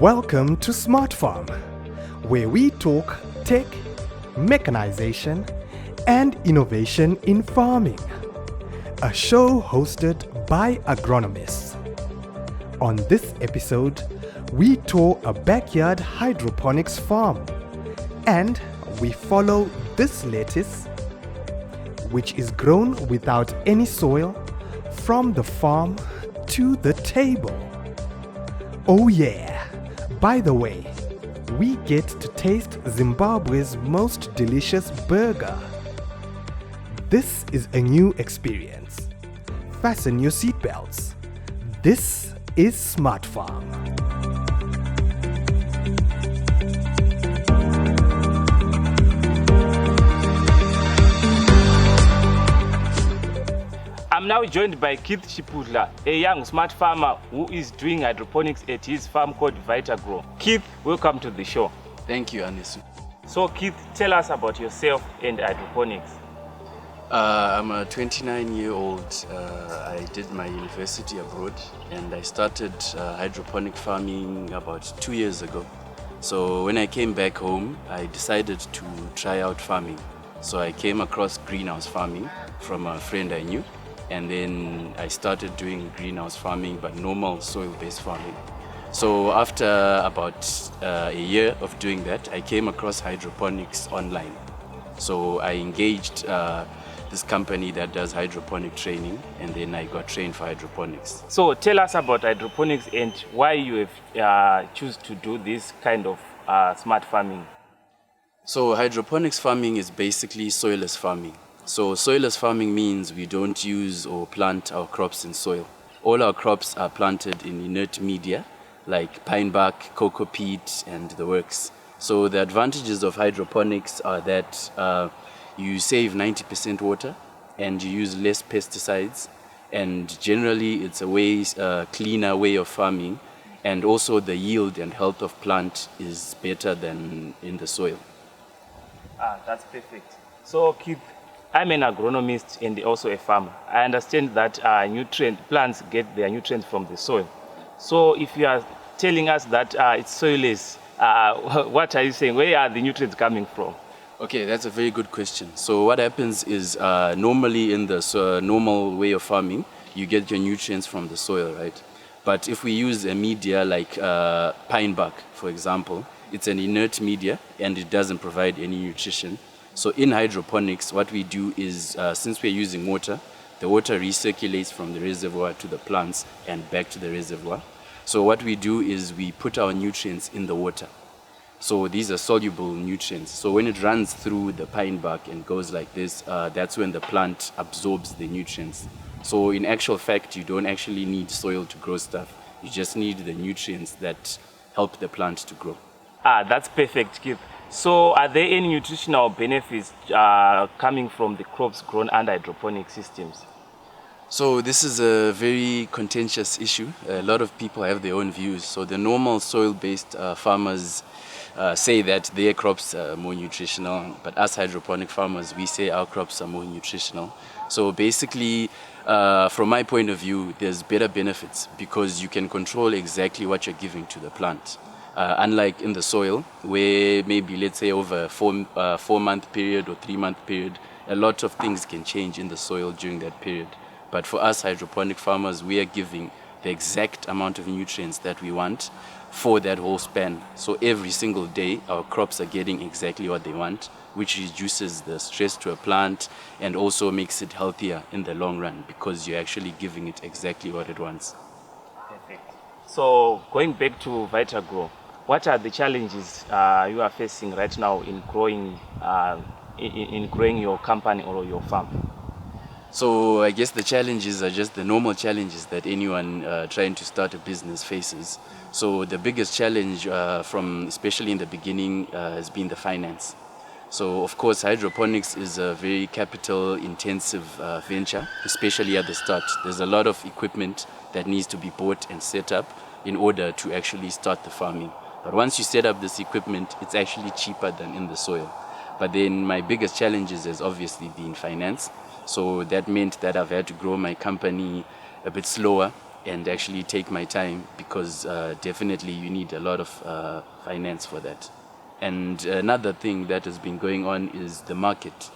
Welcome to Smart Farm, where we talk tech, mechanization, and innovation in farming. A show hosted by agronomists. On this episode, we tour a backyard hydroponics farm and we follow this lettuce, which is grown without any soil, from the farm to the table. Oh yeah! By the way, we get to taste Zimbabwe's most delicious burger. This is a new experience. Fasten your seatbelts. This is Smart Farm. I'm now joined by Keith Chipudla, a young smart farmer who is doing hydroponics at his farm called Vitagrow. Keith, welcome to the show. Thank you, Anisu. So Keith, tell us about yourself and hydroponics. I'm a 29-year-old. I did my university abroad and I started hydroponic farming about 2 years ago. So when I came back home, I decided to try out farming. So I came across greenhouse farming from a friend I knew. And then I started doing greenhouse farming, but normal soil-based farming. So after about a year of doing that, I came across hydroponics online. So I engaged this company that does hydroponic training, and then I got trained for hydroponics. So tell us about hydroponics and why you have choose to do this kind of smart farming. So hydroponics farming is basically soilless farming. So soilless farming means we don't use or plant our crops in soil. All our crops are planted in inert media like pine bark, cocoa peat, and the works. So the advantages of hydroponics are that you save 90% water and you use less pesticides, and generally it's a cleaner way of farming, and also the yield and health of plant is better than in the soil. That's perfect. So Keith, I'm an agronomist and also a farmer. I understand that plants get their nutrients from the soil. So if you are telling us that it's soilless, what are you saying? Where are the nutrients coming from? Okay, that's a very good question. So what happens is normally in the normal way of farming, you get your nutrients from the soil, right? But if we use a media like pine bark, for example, it's an inert media and it doesn't provide any nutrition. So in hydroponics, what we do is, since we're using water, the water recirculates from the reservoir to the plants and back to the reservoir. So what we do is we put our nutrients in the water. So these are soluble nutrients. So when it runs through the pine bark and goes like this, that's when the plant absorbs the nutrients. So in actual fact, you don't actually need soil to grow stuff. You just need the nutrients that help the plant to grow. That's perfect, Keith. So are there any nutritional benefits coming from the crops grown under hydroponic systems? So this is a very contentious issue. A lot of people have their own views. So the normal soil-based farmers say that their crops are more nutritional, but us hydroponic farmers, we say our crops are more nutritional. So basically, from my point of view, there's better benefits because you can control exactly what you're giving to the plant. Unlike in the soil, where maybe let's say over a 4-month period or 3-month period, a lot of things can change in the soil during that period. But for us hydroponic farmers, we are giving the exact amount of nutrients that we want for that whole span. So every single day, our crops are getting exactly what they want, which reduces the stress to a plant and also makes it healthier in the long run because you're actually giving it exactly what it wants. Perfect. So going back to Vitagrow, what are the challenges you are facing right now in growing your company or your farm? So I guess the challenges are just the normal challenges that anyone trying to start a business faces. So the biggest challenge especially in the beginning has been the finance. So of course hydroponics is a very capital intensive venture, especially at the start. There's a lot of equipment that needs to be bought and set up in order to actually start the farming. But once you set up this equipment, it's actually cheaper than in the soil. But then my biggest challenges has obviously been finance. So that meant that I've had to grow my company a bit slower and actually take my time, because definitely you need a lot of finance for that. And another thing that has been going on is the market.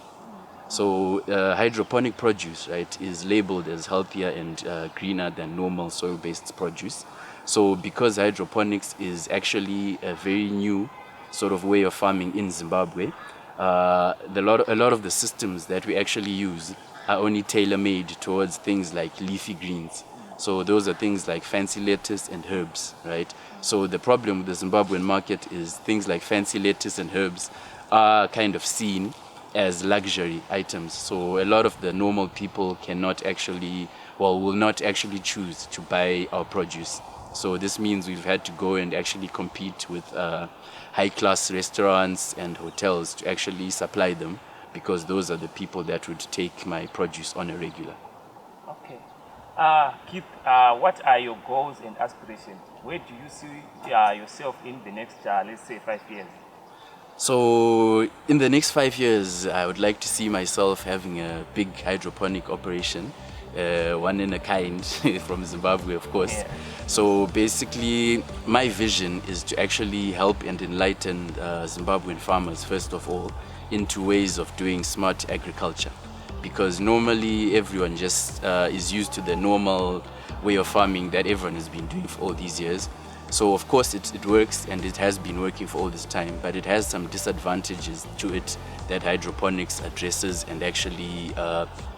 So hydroponic produce, right, is labeled as healthier and greener than normal soil-based produce. So because hydroponics is actually a very new sort of way of farming in Zimbabwe, a lot of the systems that we actually use are only tailor-made towards things like leafy greens. So those are things like fancy lettuce and herbs, right? So the problem with the Zimbabwean market is things like fancy lettuce and herbs are kind of seen as luxury items. So a lot of the normal people cannot actually, will not actually choose to buy our produce. So this means we've had to go and actually compete with high-class restaurants and hotels to actually supply them, because those are the people that would take my produce on a regular. Okay. Keith, what are your goals and aspirations? Where do you see yourself in the next, let's say, 5 years? So in the next 5 years, I would like to see myself having a big hydroponic operation, one in a kind from Zimbabwe, of course. Yeah. So basically, my vision is to actually help and enlighten Zimbabwean farmers, first of all, into ways of doing smart agriculture. Because normally everyone just is used to the normal way of farming that everyone has been doing for all these years. So of course it works, and it has been working for all this time, but it has some disadvantages to it that hydroponics addresses and actually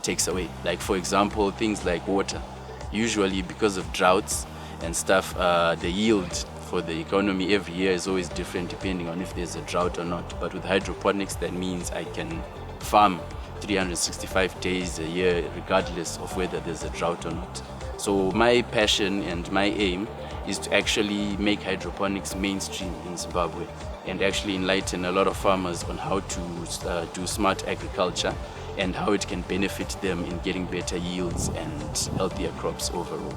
takes away. Like, for example, things like water. Usually because of droughts and stuff, the yield for the economy every year is always different depending on if there's a drought or not. But with hydroponics, that means I can farm 365 days a year regardless of whether there's a drought or not. So my passion and my aim is to actually make hydroponics mainstream in Zimbabwe and actually enlighten a lot of farmers on how to do smart agriculture and how it can benefit them in getting better yields and healthier crops overall.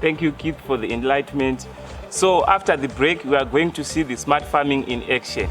Thank you, Keith, for the enlightenment. So after the break, we are going to see the smart farming in action.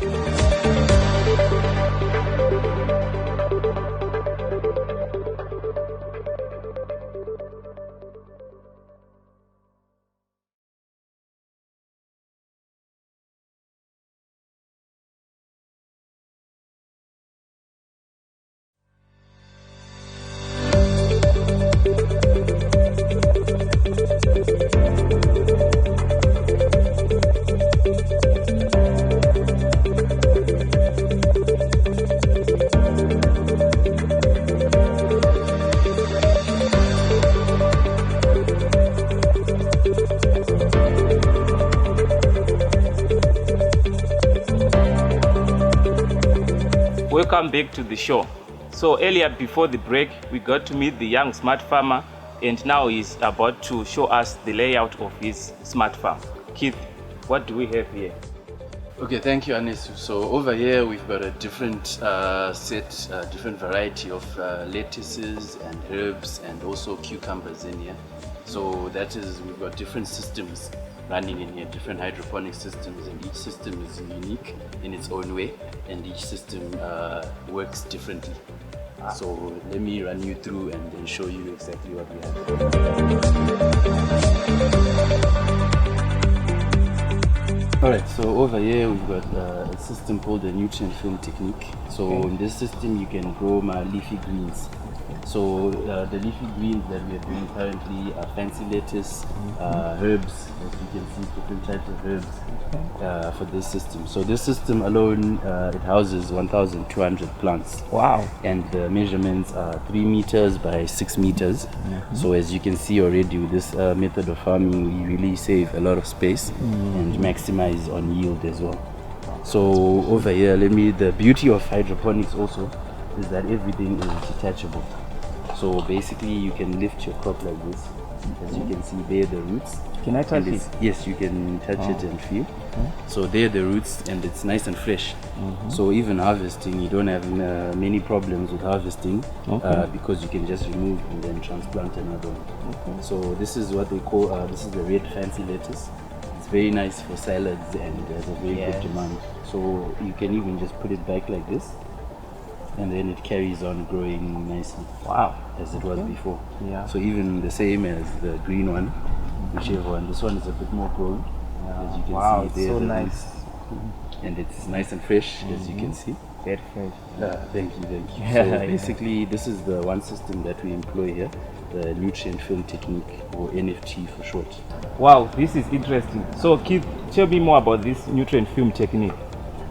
Welcome back to the show. So earlier, before the break, we got to meet the young smart farmer, and now he's about to show us the layout of his smart farm. Keith, what do we have here? Okay, thank you, Anesu. So over here we've got a different different variety of lettuces and herbs and also cucumbers in here. So that is, we've got different systems running in here, different hydroponic systems, and each system is unique in its own way, and each system works differently. So let me run you through and then show you exactly what we have. Alright, so over here we've got a system called the nutrient film technique. So in this system you can grow my leafy greens. So the leafy greens that we are doing currently are fancy lettuce, herbs, as you can see, different types of herbs for this system. So this system alone, it houses 1,200 plants. Wow. And the measurements are 3 meters by 6 meters. So as you can see already, with this method of farming, we really save a lot of space and maximize on yield as well. So over here, the beauty of hydroponics also is that everything is detachable. So basically you can lift your crop like this. As you can see, there are the roots. Can I touch it? Yes, you can touch it and feel. So there are the roots, and it's nice and fresh. So even harvesting, you don't have many problems with harvesting because you can just remove and then transplant another one. So this is what they call, this is the red fancy lettuce. It's very nice for salads and has a very good demand. So you can even just put it back like this, and then it carries on growing nicely. Wow. As it was before. Yeah. So even the same as the green one, whichever one. This one is a bit more grown, as you can Wow, see. so There's nice. and it's nice and fresh, as you can see. Very fresh. Thank you. Yeah, So yeah. basically, this is the one system that we employ here, the nutrient film technique, or NFT for short. Wow, this is interesting. So Keith, tell me more about this nutrient film technique.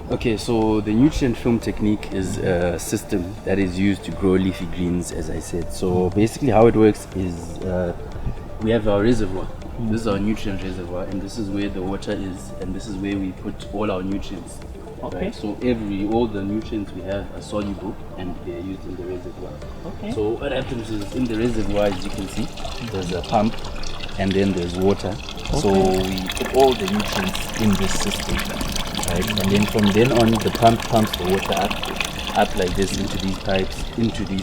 Okay, so the nutrient film technique is a system that is used to grow leafy greens, as I said. So basically how it works is we have our reservoir. This is our nutrient reservoir, and this is where the water is, and this is where we put all our nutrients. Okay. Right? So all the nutrients we have are soluble, and they are used in the reservoir. Okay. So what happens is in the reservoir, as you can see, there's a pump, and then there's water. So we put all the nutrients in this system. Right? And then from then on, the pump pumps the water up like this into these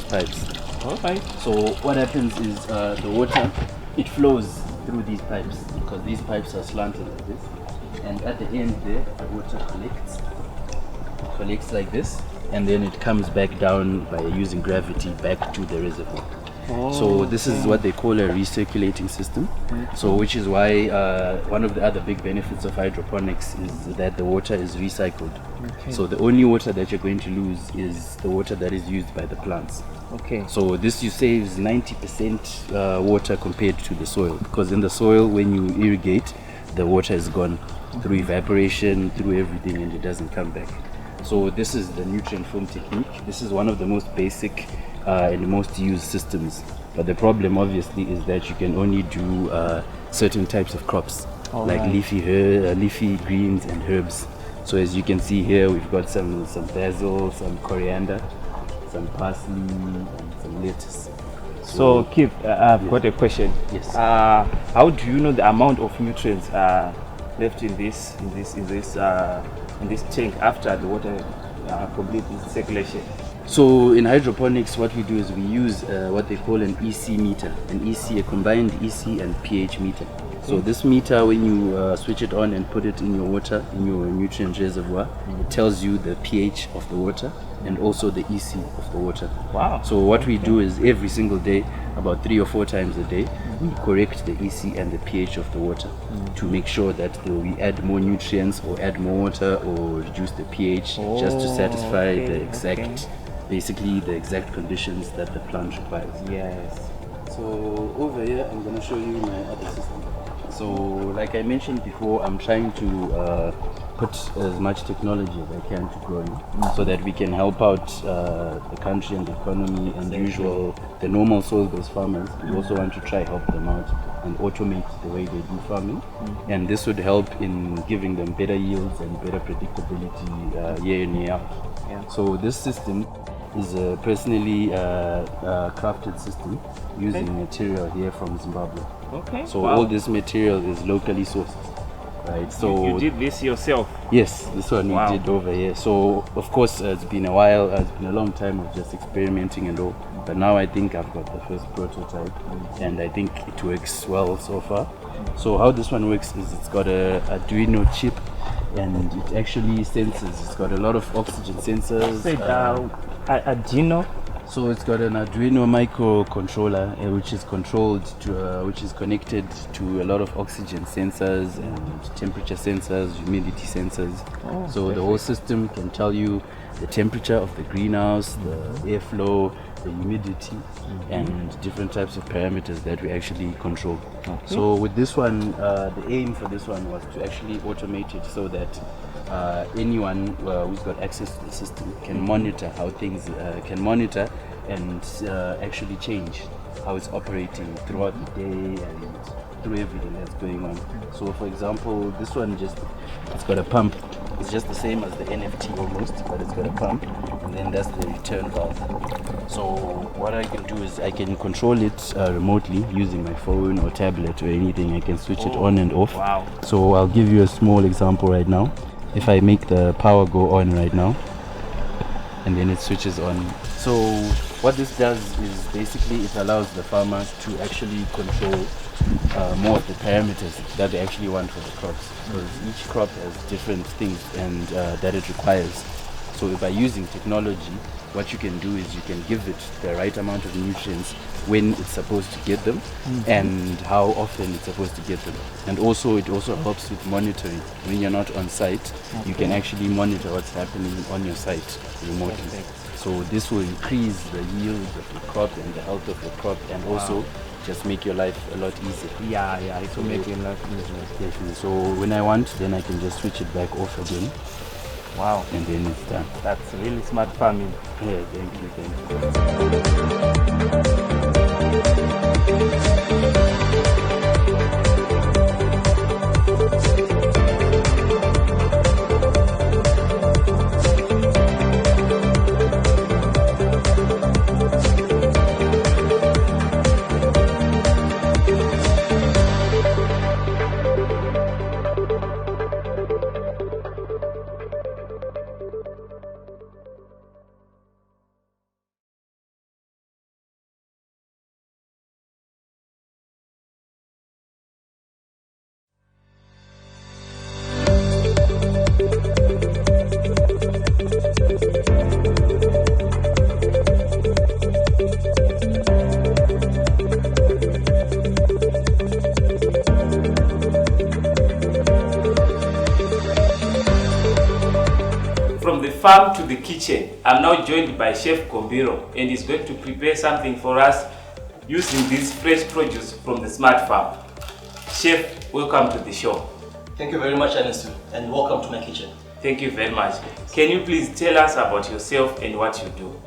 pipes. Alright. So what happens is the water, it flows through these pipes, because these pipes are slanted like this. And at the end there, the water collects like this, and then it comes back down by using gravity back to the reservoir. So this is what they call a recirculating system. So which is why one of the other big benefits of hydroponics is that the water is recycled. So the only water that you're going to lose is the water that is used by the plants. Okay. So this you saves 90% water compared to the soil, because in the soil when you irrigate, the water is gone through evaporation, through everything, and it doesn't come back. So this is the nutrient film technique. This is one of the most basic and the most used systems. But the problem obviously is that you can only do certain types of crops, like leafy greens and herbs. So as you can see here, we've got some basil, some coriander, some parsley, and some lettuce. So Keith, I've got a question. Yes. How do you know the amount of nutrients left in this tank after the water complete its circulation? So in hydroponics, what we do is we use what they call an EC meter, a combined EC and pH meter. So this meter, when you switch it on and put it in your water, in your nutrient reservoir, it tells you the pH of the water and also the EC of the water. Wow. So what we do is every single day, about 3 or 4 times a day, we correct the EC and the pH of the water to make sure that we add more nutrients or add more water or reduce the pH just to satisfy the exact conditions that the plant requires. Yes. So over here, I'm going to show you my other system. So like I mentioned before, I'm trying to put as much technology as I can to growing, so that we can help out the country and the economy and the normal soil-based farmers. We also want to try help them out and automate the way they do farming, and this would help in giving them better yields and better predictability year in, year out. Yeah. So this system is a personally crafted system using material here from Zimbabwe. Okay. So wow. all this material is locally sourced, right? So you did this yourself? Yes, this one Wow. we did over here. So of course it's been a while, it's been a long time of just experimenting and all. But now I think I've got the first prototype, and I think it works well so far. So how this one works is it's got a Arduino chip, and it actually senses. It's got a lot of oxygen sensors. Arduino? So it's got an Arduino microcontroller which is controlled to, which is connected to a lot of oxygen sensors and temperature sensors, humidity sensors. So the whole system can tell you the temperature of the greenhouse, the airflow, the humidity, and different types of parameters that we actually control. So with this one, the aim for this one was to actually automate it so that anyone who's got access to the system can monitor how things and actually change how it's operating throughout the day and through everything that's going on. So for example, this one it's got a pump. It's just the same as the NFT almost, but it's got a pump, and then that's the return valve. So what I can do is I can control it remotely using my phone or tablet or anything. I can switch it on and off. Wow. So I'll give you a small example right now. If I make the power go on right now, and then it switches on. So what this does is basically it allows the farmer to actually control more of the parameters that they actually want for the crops, because each crop has different things and that it requires. So by using technology, what you can do is you can give it the right amount of nutrients when it's supposed to get them and how often it's supposed to get them. And also it also helps with monitoring. When you're not on site, you can actually monitor what's happening on your site remotely. So this will increase the yield of the crop and the health of the crop, and also just make your life a lot easier. Yeah, it will make your life easier. Definitely. So when I want, then I can just switch it back off again. Wow. And then it's done. That's really smart farming. Yeah, thank you. From the farm to the kitchen, I'm now joined by Chef Kombiro, and he's going to prepare something for us using this fresh produce from the smart farm. Chef, welcome to the show. Thank you very much, Ernest, and welcome to my kitchen. Thank you very much. Can you please tell us about yourself and what you do?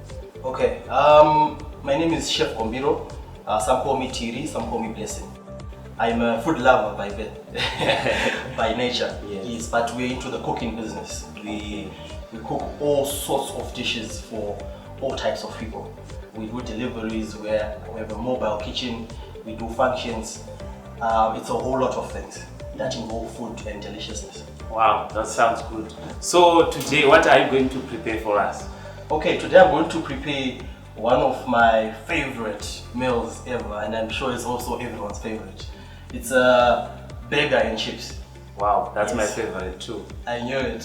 Okay, my name is Chef Kombiro. Some call me Tiri, some call me Blessing. I'm a food lover by by nature. Yes, but we're into the cooking business. We cook all sorts of dishes for all types of people. We do deliveries where we have a mobile kitchen, we do functions. It's a whole lot of things that involve food and deliciousness. Wow, that sounds good. So today, what are you going to prepare for us? Okay, today I'm going to prepare one of my favorite meals ever, and I'm sure it's also everyone's favorite. It's a burger and chips. Wow, that's my favorite too. I knew it.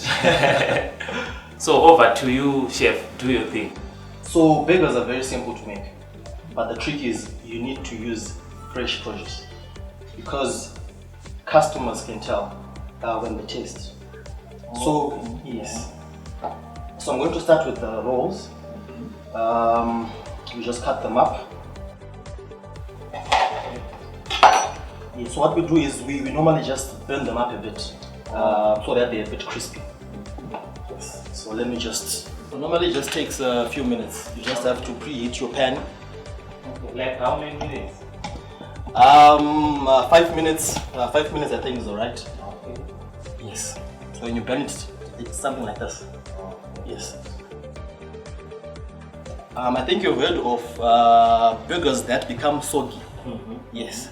So over to you, Chef, do your thing. So burgers are very simple to make, but the trick is you need to use fresh produce because customers can tell when they taste. So yes. So I'm going to start with the rolls. We just cut them up. Yeah, so what we do is we normally just burn them up a bit so that they're a bit crispy. Yes. So let me just. Normally it just takes a few minutes. You just have to preheat your pan. Okay. Like how many minutes? 5 minutes. 5 minutes I think is alright. Okay. Yes. So when you burn it, it's something like this. Okay. Yes. I think you've heard of burgers that become soggy. Yes.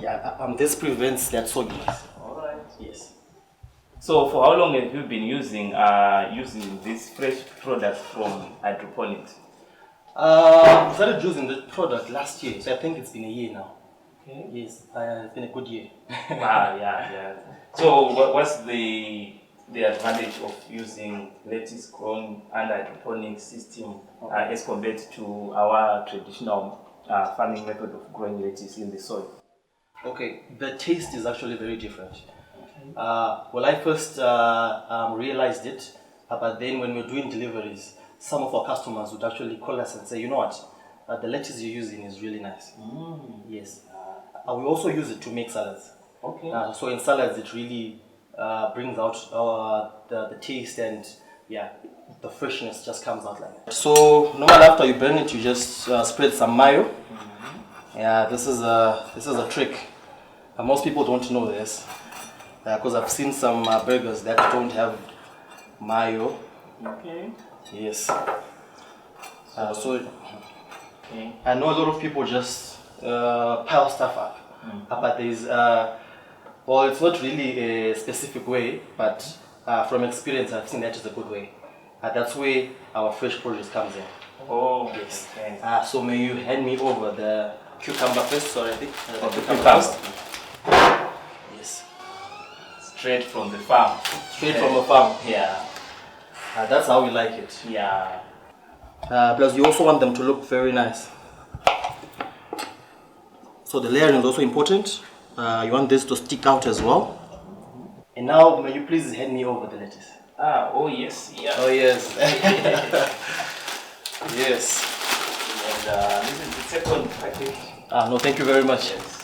Yeah, this prevents that sogginess. Alright. Yes. So for how long have you been using this fresh product from Hydroponics? I started using the product last year, so I think it's been a year now. Okay. Yes, it's been a good year. Wow, yeah. So what's the advantage of using lettuce grown under hydroponic system as compared to our traditional farming method of growing lettuce in the soil? Okay, the taste is actually very different. Well, I first realized it, but then when we're doing deliveries, some of our customers would actually call us and say, you know what, the lettuce you're using is really nice. Yes. We also use it to make salads. Okay. So in salads, it really brings out the taste, and yeah, the freshness just comes out like that. So normally after you burn it, you just spread some mayo. Yeah, this is a trick. Most people don't know this because I've seen some burgers that don't have mayo. Okay. Yes. So I know a lot of people just pile stuff up, but there's well, it's not really a specific way, but from experience, I've seen that is a good way. That's where our fresh produce comes in. Oh, yes. Okay. So may you hand me over the cucumber first? Sorry, I think the cucumber. first. Yes. Straight from the farm. Straight from the farm. Yeah. That's how we like it. Yeah. Plus, you also want them to look very nice. So the layering is also important. You want this to stick out as well. And now, may you please hand me over the lettuce? Oh yes, yeah. Oh yes. Yes. And this is the second package. No, thank you very much. Yes.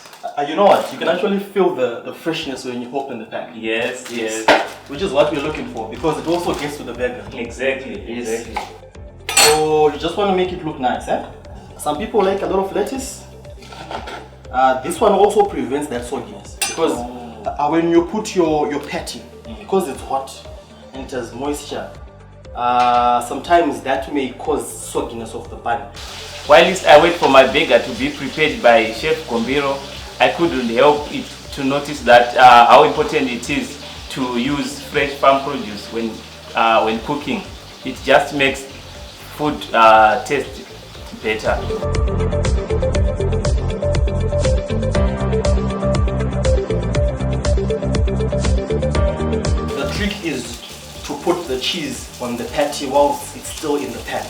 You know what? You can actually feel the freshness when you open the pack. Yes, yes. Which is what we're looking for, because it also gets to the burger. Exactly, Yes. exactly. So you just want to make it look nice, eh? Some people like a lot of lettuce. This one also prevents that sogginess, because when you put your patty, because it's hot and it has moisture, sometimes that may cause sogginess of the bun. While I wait for my burger to be prepared by Chef Gombiro, I couldn't help it to notice that how important it is to use fresh farm produce when cooking. It just makes food taste better. The trick is to put the cheese on the patty whilst it's still in the pan.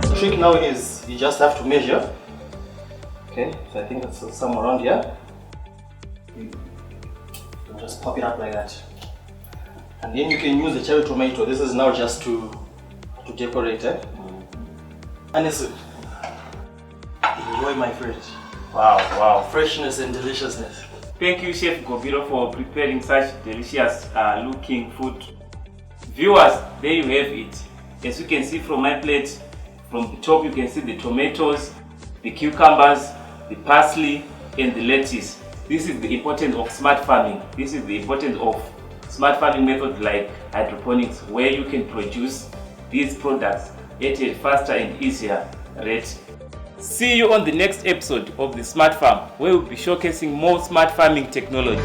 The trick now is you just have to measure. Okay, so I think it's somewhere around here. You just pop it up like that. And then you can use the cherry tomato. This is now just to decorate it. And listen, enjoy my friend. Wow, wow. Freshness and deliciousness. Thank you, Chef Gombiro, for preparing such delicious looking food. Viewers, there you have it. As you can see from my plate, from the top you can see the tomatoes, the cucumbers, the parsley and the lettuce. This is the importance of smart farming. This is the importance of smart farming methods like hydroponics, where you can produce these products at a faster and easier rate. See you on the next episode of the Smart Farm, where we'll be showcasing more smart farming technology.